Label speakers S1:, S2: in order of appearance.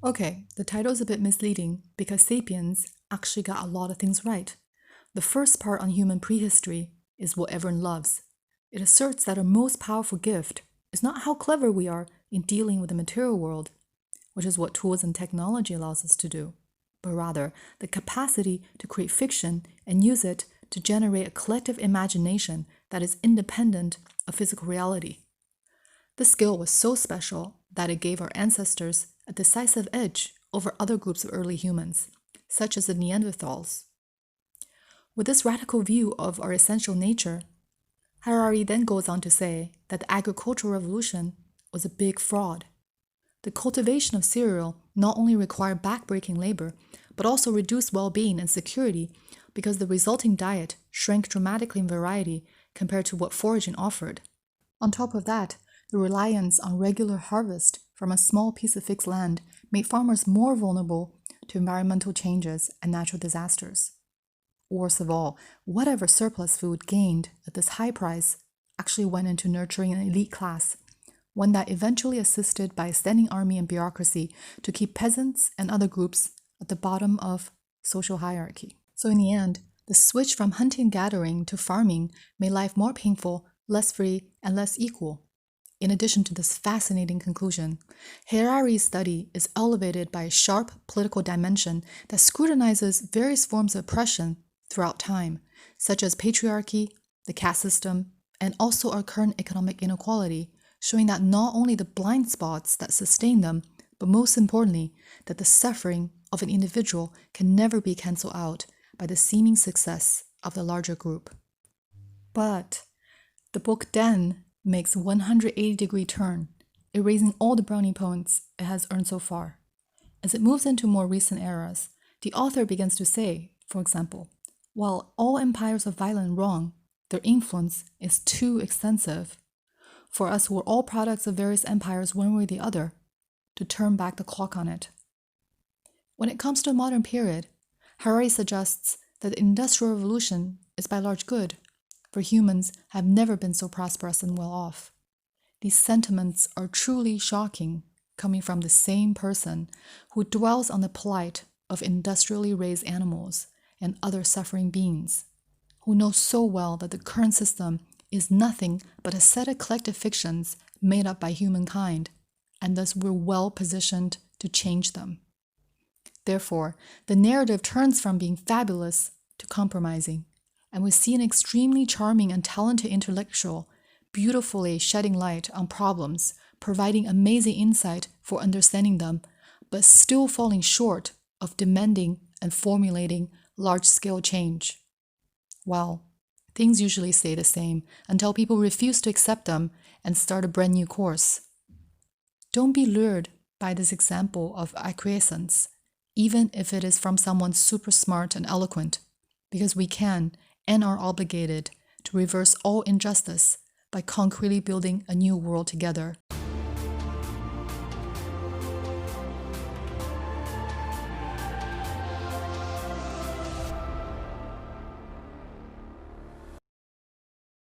S1: Okay, the title's a bit misleading because Sapiens actually got a lot of things right. The first part on human prehistory is what everyone loves. It asserts that our most powerful gift is not how clever we are in dealing with the material world, which is what tools and technology allows us to do, but rather the capacity to create fiction and use it to generate a collective imagination that is independent of physical reality. This skill was so special that it gave our ancestors a decisive edge over other groups of early humans, such as the Neanderthals. With this radical view of our essential nature, Harari then goes on to say that the agricultural revolution was a big fraud. The cultivation of cereal not only required backbreaking labor, but also reduced well-being and security because the resulting diet shrank dramatically in variety compared to what foraging offered. On top of that, the reliance on regular harvest from a small piece of fixed land made farmers more vulnerable to environmental changes and natural disasters. Worst of all, whatever surplus food gained at this high price actually went into nurturing an elite class, one that eventually assisted by a standing army and bureaucracy to keep peasants and other groups at the bottom of social hierarchy. So in the end, the switch from hunting and gathering to farming made life more painful, less free, and less equal. In addition to this fascinating conclusion, Harari's study is elevated by a sharp political dimension that scrutinizes various forms of oppression throughout time, such as patriarchy, the caste system, and also our current economic inequality, showing that not only the blind spots that sustain them, but most importantly, that the suffering of an individual can never be cancelled out by the seeming success of the larger group. But the book then makes a 180-degree turn, erasing all the brownie points it has earned so far. As it moves into more recent eras, the author begins to say, for example, while all empires are violent and wrong, their influence is too extensive for us who are all products of various empires one way or the other to turn back the clock on it. When it comes to the modern period, Harari suggests that the Industrial Revolution is by large good, for humans have never been so prosperous and well off. These sentiments are truly shocking, coming from the same person who dwells on the plight of industrially raised animals and other suffering beings, who knows so well that the current system is nothing but a set of collective fictions made up by humankind, and thus we're well positioned to change them. Therefore, the narrative turns from being fabulous to compromising, and we see an extremely charming and talented intellectual beautifully shedding light on problems, providing amazing insight for understanding them, but still falling short of demanding and formulating large-scale change. Well, things usually stay the same until people refuse to accept them and start a brand new course. Don't be lured by this example of acquiescence, even if it is from someone super smart and eloquent, because we can and are obligated to reverse all injustice by concretely building a new world together.